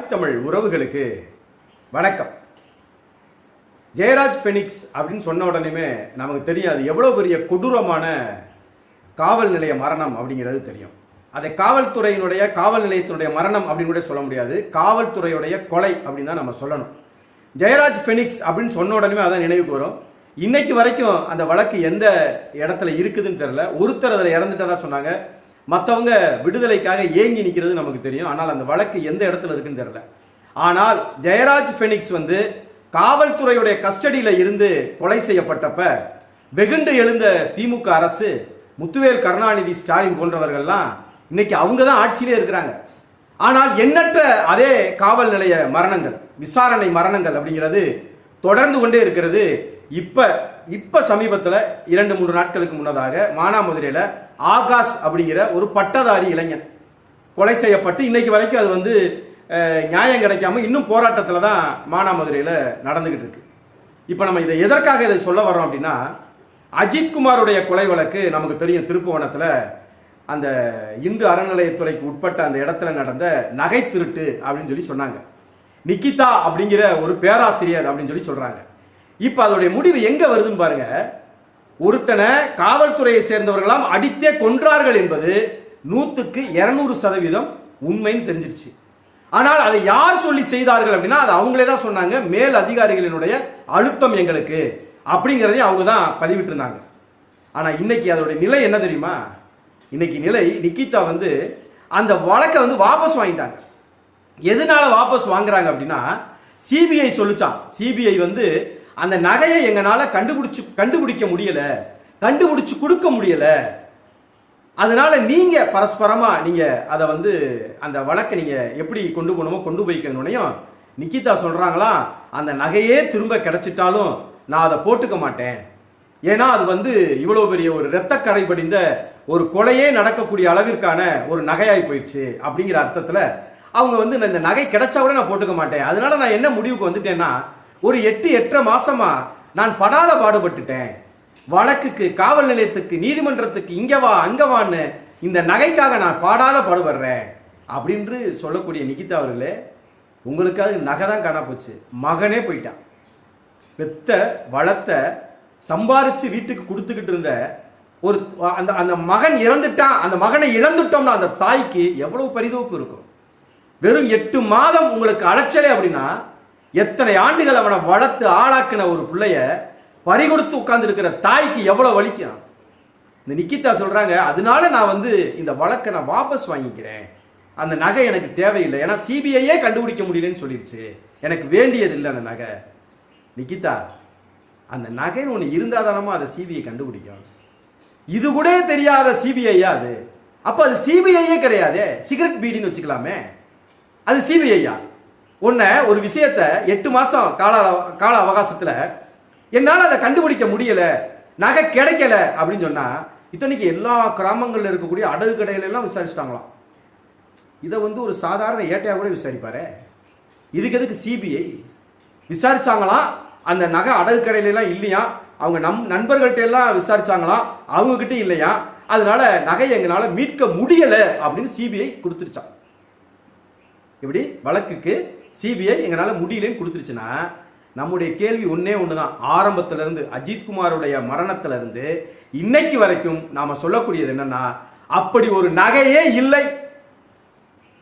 ஆதித்தமிழ் உறவுகளுக்கு வணக்கம். ஜெயராஜ் ஃபெனிக்ஸ் அப்படின்னு சொன்ன உடனே நமக்கு தெரியும் அது எவ்வளோ பெரிய கொடூரமான காவல் நிலைய மரணம் அப்படிங்கிறது தெரியும். அதை காவல் நிலையத்தினுடைய மரணம் அப்படின்னு கூட சொல்ல முடியாது, காவல்துறையுடைய கொலை அப்படின்னு தான் நம்ம சொல்லணும். ஜெயராஜ் ஃபெனிக்ஸ் அப்படின்னு சொன்ன உடனே அதான் நினைவுக்கு வரும். இன்னைக்கு வரைக்கும் அந்த வழக்கு எந்த இடத்துல இருக்குதுன்னு தெரியல. ஒருத்தர் அதில் இறந்துட்டதா சொன்னாங்க, மற்றவங்க விடுதலைக்காக ஏங்கி நிற்கிறது நமக்கு தெரியும். ஆனால் அந்த வழக்கு எந்த இடத்துல இருக்குன்னு தெரியல. ஆனால் ஜெயராஜ் ஃபெனிக்ஸ் காவல்துறையுடைய கஸ்டடியில் இருந்து கொலை செய்யப்பட்டப்ப வெகுண்டு எழுந்த திமுக அரசு, முத்துவேல் கருணாநிதி, ஸ்டாலின் போன்றவர்கள்லாம் இன்னைக்கு அவங்க தான் ஆட்சியிலே இருக்கிறாங்க. ஆனால் எண்ணற்ற அதே காவல் நிலைய மரணங்கள், விசாரணை மரணங்கள் அப்படிங்கிறது தொடர்ந்து கொண்டே இருக்கிறது. இப்ப சமீபத்தில் 2-3 நாட்களுக்கு முன்னதாக மானாமதுரையில் ஆகாஷ் அப்படிங்கிற ஒரு பட்டதாரி இளைஞன் கொலை செய்யப்பட்டு இன்னைக்கு வரைக்கும் அது நியாயம் கிடைக்காம இன்னும் போராட்டத்தில் தான் மானாமதுரையில் நடந்துகிட்டு இருக்கு. இப்போ நம்ம எதற்காக இதை சொல்ல வர்றோம் அப்படின்னா, அஜித்குமாருடைய கொலை வழக்கு நமக்கு தெரியும். திருப்புவனத்தில் அந்த இந்து அறநிலையத்துறைக்கு உட்பட்ட அந்த இடத்துல நடந்த நகை திருட்டு அப்படின்னு சொல்லி சொன்னாங்க. நிக்கிதா அப்படிங்கிற ஒரு பேராசிரியர் அப்படின்னு சொல்லி சொல்றாங்க. இப்ப அதோடைய முடிவு எங்க வருதுன்னு பாருங்க. ஒருத்தனை காவல்துறையை சேர்ந்தவர்களாம் அடித்தே கொன்றார்கள் என்பது 100% உண்மைன்னு தெரிஞ்சிருச்சு. ஆனால் அதை யார் சொல்லி செய்தார்கள் அப்படின்னா அது அவங்களே தான் சொன்னாங்க. மேல் அதிகாரிகளினுடைய அழுத்தம் எங்களுக்கு அப்படிங்கிறதையும் அவங்க தான் பதிவிட்டிருந்தாங்க. ஆனா இன்னைக்கு அதோடைய நிலை என்ன தெரியுமா? இன்னைக்கு நிலை, நிக்கிதா அந்த வழக்கை வாபஸ் வாங்கிட்டாங்க. எதனால வாபஸ் வாங்குறாங்க அப்படின்னா, சிபிஐ சொல்லிச்சான். சிபிஐ அந்த நகையை எங்களால கண்டுபிடிக்க முடியல, கண்டுபிடிச்சு கொடுக்க முடியல, அதனால நீங்க பரஸ்பரமா நீங்க அதை அந்த வழக்கை நீங்க எப்படி கொண்டு போகணுமோ கொண்டு போய்க்கணும்னையும் நிக்கிதா சொல்றாங்களா, அந்த நகையே திரும்ப கிடைச்சிட்டாலும் நான் அதை போட்டுக்க மாட்டேன். ஏன்னா அது இவ்வளவு பெரிய ஒரு இரத்தக்கரை படிந்த ஒரு கொலையே நடக்கக்கூடிய அளவிற்கான ஒரு நகையாய் போயிடுச்சு அப்படிங்கிற அர்த்தத்துல அவங்க இந்த நகை கிடைச்சா கூட நான் போட்டுக்க மாட்டேன். அதனால நான் என்ன முடிவுக்கு வந்துட்டேன்னா, ஒரு 8-8.5 மாசமா நான் படாத பாடுபட்டுட்டேன். வழக்குக்கு, காவல் நிலையத்துக்கு, நீதிமன்றத்துக்கு, இங்க வா அங்க வான்னு இந்த நகைக்காக நான் பாடாத பாடுபடுறேன் அப்படின்னு சொல்லக்கூடிய நிக்கிதா அவர்களே, உங்களுக்காக நகை தான் காணா போச்சு, மகனே போயிட்டான். பெத்த வளர்த்த சம்பாரிச்சு வீட்டுக்கு கொடுத்துக்கிட்டு இருந்த ஒரு அந்த மகன் இறந்துட்டான். அந்த மகனை இழந்துட்டோம்னா அந்த தாய்க்கு எவ்வளவு பரிதவிப்பு இருக்கும். வெறும் 8 மாதம் உங்களுக்கு அலைச்சலே அப்படின்னா, எத்தனை ஆண்டுகள் அவனை வளர்த்து ஆளாக்கின ஒரு பிள்ளைய பறிகொடுத்து உட்கார்ந்து இருக்கிற தாய்க்கு எவ்வளவு வலிக்கும். இந்த நிக்கிதா சொல்றாங்க, அதனால நான் இந்த வழக்கை நான் வாபஸ் வாங்கிக்கிறேன், அந்த நகை எனக்கு தேவையில்லை, ஏன்னா சிபிஐயே கண்டுபிடிக்க முடியலன்னு சொல்லிருச்சு, எனக்கு வேண்டியது இல்லை அந்த நகை. நிக்கிதா, அந்த நகைன்னு ஒன்று இருந்தாதானமா அதை சிபிஐ கண்டுபிடிக்கும். இது கூட தெரியாத சிபிஐயா அது? அப்ப அது சிபிஐயே கிடையாது, சிகரெட் பீடின்னு வச்சுக்கலாமே. அது சிபிஐயா? ஒரு விஷயத்தை 8 மாசம் கால அவகாசத்துல என்னால் அதை கண்டுபிடிக்க முடியல, நகை கிடைக்கல அப்படின்னு சொன்னா, இத்தனைக்கு எல்லா கிராமங்கள்ல இருக்கக்கூடிய அடகு கடையில எல்லாம் விசாரிச்சிட்டாங்களாம். இதை ஒரு சாதாரண ஏட்டையா கூட விசாரிப்பாரு. இதுக்கு எதுக்கு சிபிஐ? விசாரிச்சாங்களாம், அந்த நகை அடகு கடையில எல்லாம் இல்லையா, அவங்க நண்பர்கள்ட்ட எல்லாம் விசாரிச்சாங்களாம், அவங்க கிட்ட இல்லையா, அதனால நகை எங்களால மீட்க முடியல அப்படின்னு சிபிஐ கொடுத்துருச்சான். இப்படி வழக்குக்கு சிபிஐ எங்களால முடியலன்னு கொடுத்துருச்சுன்னா, நம்முடைய கேள்வி ஒன்னே ஒண்ணுதான். ஆரம்பத்திலிருந்து அஜித்குமாருடைய மரணத்திலிருந்து இன்னைக்கு வரைக்கும் நாம சொல்லக்கூடியது என்னன்னா, அப்படி ஒரு நகையே இல்லை.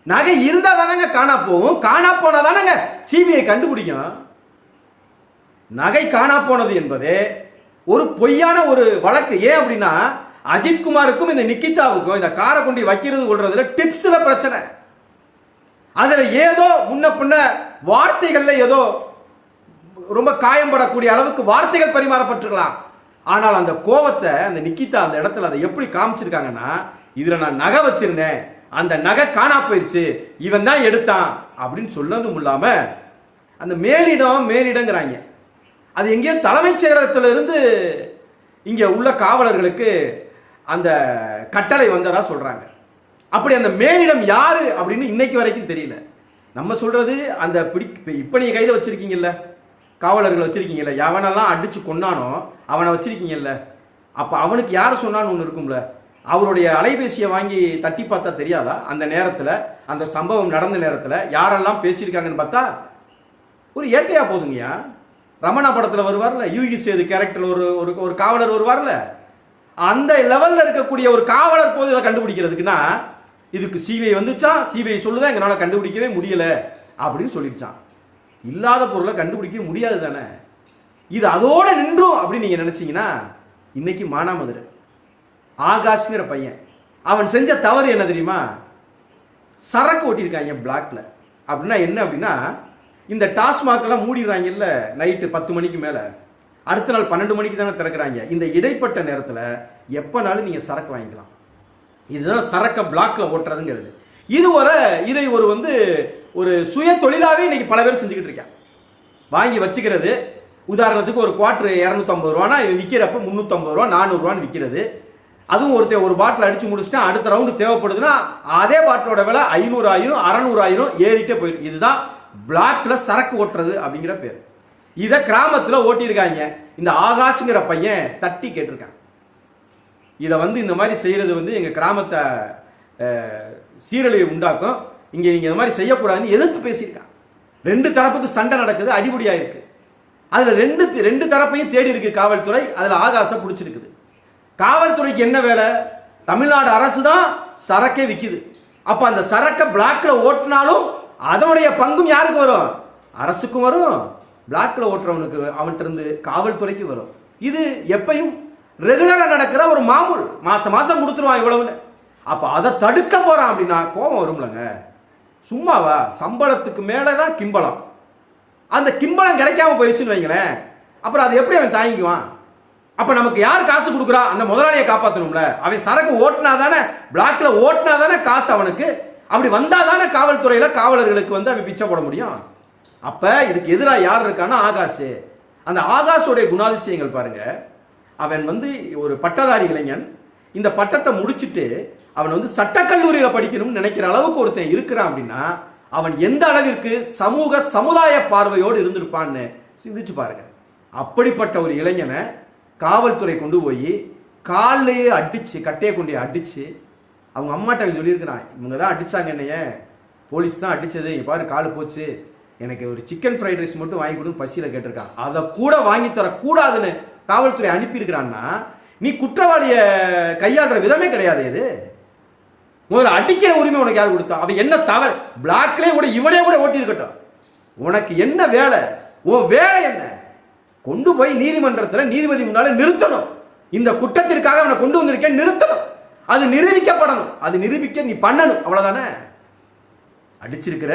நகை இருந்தா தானங்க காணா போகும், காணா போனா தானங்க சிபிஐ கண்டுபிடிக்கும். நகை காணா போனது என்பதே ஒரு பொய்யான ஒரு வழக்கு. ஏன் அப்படின்னா, அஜித்குமாருக்கும் இந்த நிக்கிதாவுக்கும் இந்த காரை கொண்டு வைக்கிறது கொள்றதுல டிப்ஸ்ல பிரச்சனை. அதுல ஏதோ முன்ன பின்ன வார்த்தைகள்ல ஏதோ ரொம்ப காயம்படக்கூடிய அளவுக்கு வார்த்தைகள் பரிமாறப்பட்டிருக்கலாம். ஆனால் அந்த கோவத்தை அந்த நிக்கிதா அந்த இடத்துல அதை எப்படி காமிச்சிருக்காங்கன்னா, இதுல நான் நகை வச்சிருந்தேன், அந்த நகை காணா போயிருச்சு, இவன் தான் எடுத்தான் அப்படின்னு சொல்லதும் இல்லாம அந்த மேலிடங்கிறாங்க. அது எங்கேயோ தலைமைச் செயலகத்திலிருந்து இங்க உள்ள காவலர்களுக்கு அந்த கட்டளை வந்ததா சொல்றாங்க. அப்படி அந்த மேலிடம் யாரு அப்படின்னு இன்னைக்கு வரைக்கும் தெரியல. நம்ம சொல்றது அந்த இப்ப நீங்க கையில வச்சிருக்கீங்கல்ல, காவலர்கள் வச்சிருக்கீங்கல்ல, எவனெல்லாம் அடிச்சு கொன்னானோ அவனை வச்சிருக்கீங்கல்ல, அப்ப அவனுக்கு யார சொன்னான்னு ஒண்ணு இருக்கும்ல, அவருடைய அலைபேசியை வாங்கி தட்டி பார்த்தா தெரியாதா? அந்த நேரத்தில், அந்த சம்பவம் நடந்த நேரத்தில் யாரெல்லாம் பேசியிருக்காங்கன்னு பார்த்தா ஒரு ஏட்டையா போதுங்கய்யா. ரமணா படத்தில் வருவார்ல, யூகி சேது கேரக்டர் ஒரு காவலர் வருவார்ல, அந்த லெவலில் இருக்கக்கூடிய ஒரு காவலர் போது இதை கண்டுபிடிக்கிறதுக்குன்னா இதுக்கு சிபிஐ வந்துச்சா, சிபிஐ சொல்லுதான் எங்களால் கண்டுபிடிக்கவே முடியல அப்படின்னு சொல்லிடுச்சான். இல்லாத பொருளை கண்டுபிடிக்க முடியாது தானே. இது அதோட நின்றும் அப்படின்னு நீங்க நினைச்சீங்கன்னா, இன்னைக்கு மானாமதுரை ஆகாஷ்ங்கிற பையன் அவன் செஞ்ச தவறு என்ன தெரியுமா? சரக்கு ஓட்டியிருக்காங்க பிளாக்ல. அப்படின்னா என்ன அப்படின்னா, இந்த டாஸ்மாக் எல்லாம் மூடிடுறாங்கல்ல நைட்டு 10 மணிக்கு மேல, அடுத்த நாள் 12 மணிக்கு தானே திறக்கிறாங்க. இந்த இடைப்பட்ட நேரத்தில் எப்பனாலும் நீங்க சரக்கு வாங்கிக்கலாம். இதுதான் சரக்க பிளாக்ல ஓட்டுறதுங்கிறது. இதை ஒரு சுய தொழிலாவே இன்னைக்கு பல பேர் செஞ்சுக்கிட்டு இருக்காங்க. வாங்கி வச்சுக்கிறது. உதாரணத்துக்கு ஒரு குவார்டர் 250 ரூபானா விற்கிறப்ப 350 ரூபா 400 ரூபான்னு விற்கிறது. அதுவும் ஒரு பாட்டில் அடிச்சு முடிச்சுட்டா அடுத்த ரவுண்டு தேவைப்படுதுன்னா அதே பாட்டிலோட விலை 500 ஆயிரம் 600 ஆயிரம் ஏறிட்டே போயிடும். இதுதான் பிளாக்ல சரக்கு ஓட்டுறது அப்படிங்கிற பேர். இதை கிராமத்தில் ஓட்டியிருக்காங்க. இந்த ஆகாஷ்ங்கிற பையன் தட்டி கேட்டிருக்கான். இதை இந்த மாதிரி செய்யறது எங்க கிராமத்தை சீரழிவை உண்டாக்கும், இங்க நீங்க இந்த மாதிரி செய்யக்கூடாதுன்னு எதிர்த்து பேசியிருக்கான். 2 தரப்புக்கு சண்டை நடக்குது, அடிபடியா இருக்கு. அதுல ரெண்டு தரப்பையும் தேடி இருக்கு காவல்துறை. அதுல ஆகாச பிடிச்சிருக்குது. காவல்துறைக்கு என்ன வேலை? தமிழ்நாடு அரசு தான் சரக்கே விற்குது. அப்ப அந்த சரக்கை பிளாக்ல ஓட்டினாலும் அதனுடைய பங்கும் யாருக்கு வரும்? அரசுக்கும் வரும், பிளாக்ல ஓட்டுறவனுக்கு அவன்கிட்ட இருந்து காவல்துறைக்கு வரும். இது எப்பயும் ரெகுலரா நடக்கிற ஒரு மாமூல். மாசம் கொடுத்துருவான் இவ்வளவுன்னு. அப்ப அதை தடுக்க போறான் அப்படின்னா கோபம் வரும்லங்க. சும்மாவா? சம்பளத்துக்கு மேலதான் கிம்பளம். அந்த கிம்பளம் கிடைக்காம போயிடுச்சுன்னு வைங்களேன், அப்புறம் அதை எப்படி அவன் தாங்கிக்குவான்? அப்ப நமக்கு யார் காசு கொடுக்குறா? அந்த முதலாளியை காப்பாற்றணும்ல. அவன் சரக்கு ஓட்டினாதானே, பிளாக்ல ஓட்டினாதானே காசு அவனுக்கு. அப்படி வந்தாதானே காவல்துறையில காவலர்களுக்கு அவன் பிச்சை போட முடியும். அப்ப இதுக்கு எதிராக யார் இருக்கான்னா ஆகாஷ். அந்த ஆகாஷோடைய குணாதிசயங்கள் பாருங்க. அவன் ஒரு பட்டதாரி இளைஞன். இந்த பட்டத்தை முடிச்சுட்டு அவன் சட்டக்கல்லூரியில படிக்கணும்னு நினைக்கிற அளவுக்கு ஒருத்தன் இருக்கிறான் அப்படின்னா அவன் எந்த அளவிற்கு சமுதாய பார்வையோடு இருந்திருப்பான்னு சிந்திச்சு பாருங்க. அப்படிப்பட்ட ஒரு இளைஞனை காவல்துறை கொண்டு போய் காலையே அடிச்சு, கட்டையை கொண்டு அடிச்சு, அவங்க அம்மாட்ட சொல்லியிருக்கிறான், இவங்க தான் அடிச்சாங்க, என்னைய போலீஸ் தான் அடிச்சது, இங்க பாரு கால் போச்சு, எனக்கு ஒரு சிக்கன் ஃப்ரைட் ரைஸ் மட்டும் வாங்கி கொடுன்னு பசியில கேட்டிருக்கான். அதை கூட வாங்கி தர கூடாதுன்னு காவல்துறை அனுப்பியிருக்கிறான்னா நீ குற்றவாளிய கையாளுற விதமே கிடையாது. இது முதல்ல அடிக்கிற உரிமை உனக்கு யார் கொடுத்தா? அவன் என்ன தவறு? பிளாக்லே கூட இவனே கூட ஓட்டி இருக்கட்டும், உனக்கு என்ன வேலை? உன் வேலை என்ன? கொண்டு போய் நீதிமன்றத்தில் நீதிபதி முன்னால நிறுத்தணும். இந்த குற்றத்திற்காக அவனை கொண்டு வந்திருக்கேன், நிறுத்தணும். அது நிரூபிக்கப்படணும். அது நிரூபிக்க நீ பண்ணணும். அவ்வளவுதானே? அடிச்சிருக்கிற,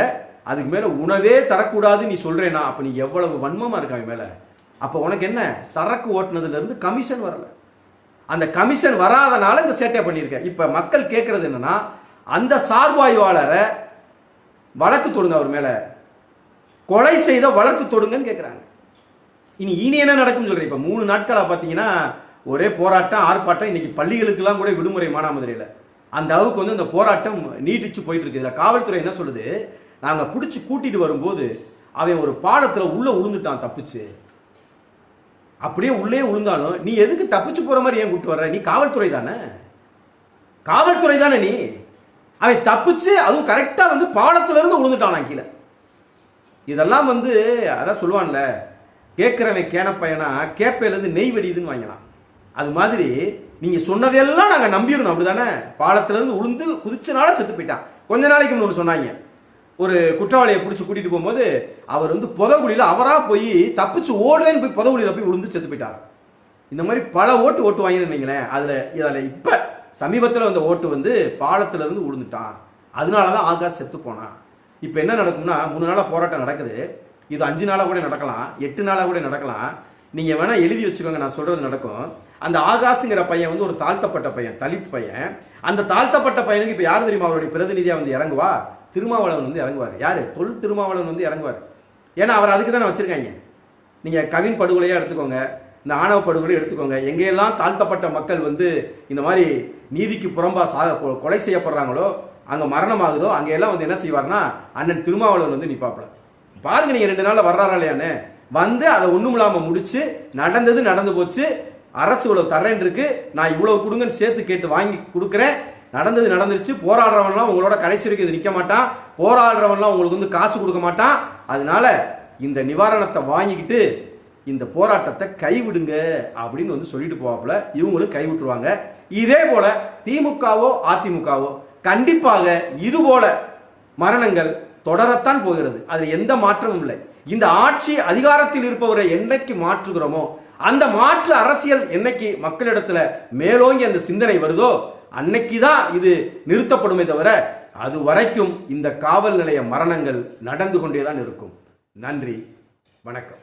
அதுக்கு மேல உணவே தரக்கூடாது நீ சொல்றேனா, அப்ப நீ எவ்வளவு வன்மமா இருக்க அவன் மேல. அப்ப உனக்கு என்ன? சரக்கு ஓட்டுனதுல இருந்து கமிஷன் வரல. அந்த கமிஷன் வராதனால இந்த சேட்டை பண்ணியிருக்க. இப்ப மக்கள் கேட்கறது என்னன்னா, அந்த சார்பாய்வாளரை வழக்கு தொடுங்க, அவர் மேல கொலை செய்த வழக்கு தொடுங்கன்னு கேட்கிறாங்க. இனி என்ன நடக்கும் சொல்றேன். இப்ப 3 நாட்களா பாத்தீங்கன்னா ஒரே போராட்டம், ஆர்ப்பாட்டம். இன்னைக்கு பள்ளிகளுக்கெல்லாம் கூட விடுமுறை மானாமதுரையில. அந்த அளவுக்கு இந்த போராட்டம் நீட்டிச்சு போயிட்டு இருக்கு. இதுல காவல்துறை என்ன சொல்லுது, நாங்க பிடிச்சு கூட்டிட்டு வரும்போது அவன் ஒரு பாலத்துல உள்ள உளுந்துட்டான் தப்பிச்சு. அப்படியே உள்ளே உளுந்தாலும் நீ எதுக்கு தப்பிச்சு போற மாதிரி ஏன் கூட்டு வர்ற? நீ காவல்துறை தானே, காவல்துறை தானே நீ. அவன் தப்பிச்சு அதுவும் கரெக்டா பாலத்துல இருந்து உளுந்துட்டான் கீழே. இதெல்லாம் அதான் சொல்லுவான்ல, கேட்கிறவன் கேனப்பையனா கேப்பையில இருந்து நெய் வெடியுதுன்னு வாங்கலாம். அது மாதிரி நீங்க சொன்னதெல்லாம் நாங்க நம்பிடணும். அப்படிதானே? பாலத்துல இருந்து உளுந்து குதிச்சனால செத்து போயிட்டான். கொஞ்ச நாளைக்கு முன்னாடி சொன்னாங்க, ஒரு குற்றவாளியை பிடிச்சி கூட்டிட்டு போகும்போது அவர் புதகுழியில அவரா போய் தப்பிச்சு ஓடுறேன்னு போய் புதகுழியில போய் விழுந்து செத்து போயிட்டார். இந்த மாதிரி பல ஓட்டு வாங்கின்னு வைங்களேன். இதுல இப்ப சமீபத்தில் வந்த ஓட்டு பாலத்துல இருந்து விழுந்துட்டான், அதனாலதான் ஆகாஷ் செத்து போனான். இப்ப என்ன நடக்கும்னா, 3 நாளா போராட்டம் நடக்குது. இது 5 நாளா கூட நடக்கலாம், 8 நாளா கூட நடக்கலாம். நீங்க வேணா எழுதி வச்சுக்கோங்க, நான் சொல்றது நடக்கும். அந்த ஆகாஷ்ங்கிற பையன் ஒரு தாழ்த்தப்பட்ட பையன், தலித் பையன். அந்த தாழ்த்தப்பட்ட பையனுக்கு இப்ப யார் தெரியுமா அவருடைய பிரதிநிதியா இறங்குவா? திருமாவளவன் இறங்குவார். யாரு? தொல் திருமாவளவன் இறங்குவார். ஏன்னா அவர் அதுக்கு தானே வச்சிருக்காங்க. நீங்க கவின் படுகொலையா எடுத்துக்கோங்க, இந்த ஆணவ படுகொலை எடுத்துக்கோங்க. எங்கெல்லாம் தாழ்த்தப்பட்ட மக்கள் இந்த மாதிரி நீதிக்கு புறம்பா கொலை செய்யப்படுறாங்களோ, அங்க மரணமாகுதோ, அங்க எல்லாம் என்ன செய்வார்னா அண்ணன் திருமாவளவன் நிப்பாப்பல. பாருங்க நீங்க 2 நாள்ல வர்றாரா இல்லையான்னு. அதை ஒண்ணும் இல்லாம முடிச்சு, நடந்தது நடந்து போச்சு, அரசு இவ்வளவு தர்றேன் இருக்கு, நான் இவ்வளவு கொடுங்கன்னு சேர்த்து கேட்டு வாங்கி கொடுக்குறேன், நடந்துருச்சு. போராடுறவன்லாம் உங்களோட கடைசி வரைக்கும் இது நிற்க மாட்டான், போராடுறவன்லாம் உங்களுக்கு வந்து காசு கொடுக்க மாட்டான். அதனால இந்த நிவாரணத்தை வாங்கிக்கிட்டு இந்த போராட்டத்தை கைவிடுங்க அப்படின்னு வந்து சொல்லிட்டு போவாப்புல. இவங்களும் கைவிட்டுருவாங்க. இதே போல திமுகவோ அதிமுகவோ கண்டிப்பாக இது போல மரணங்கள் தொடரத்தான் போகிறது. அது எந்த மாற்றமும் இல்லை. இந்த ஆட்சி அதிகாரத்தில் இருப்பவரை என்னைக்கு மாற்றுகிறோமோ, அந்த மாற்று அரசியல் என்னைக்கு மக்களிடத்துல மேலோங்கி அந்த சிந்தனை வருதோ அன்னைக்குதான் இது நிறுத்தப்படுமே தவிர அது வரைக்கும் இந்த காவல் நிலைய மரணங்கள் நடந்து கொண்டேதான் இருக்கும். நன்றி, வணக்கம்.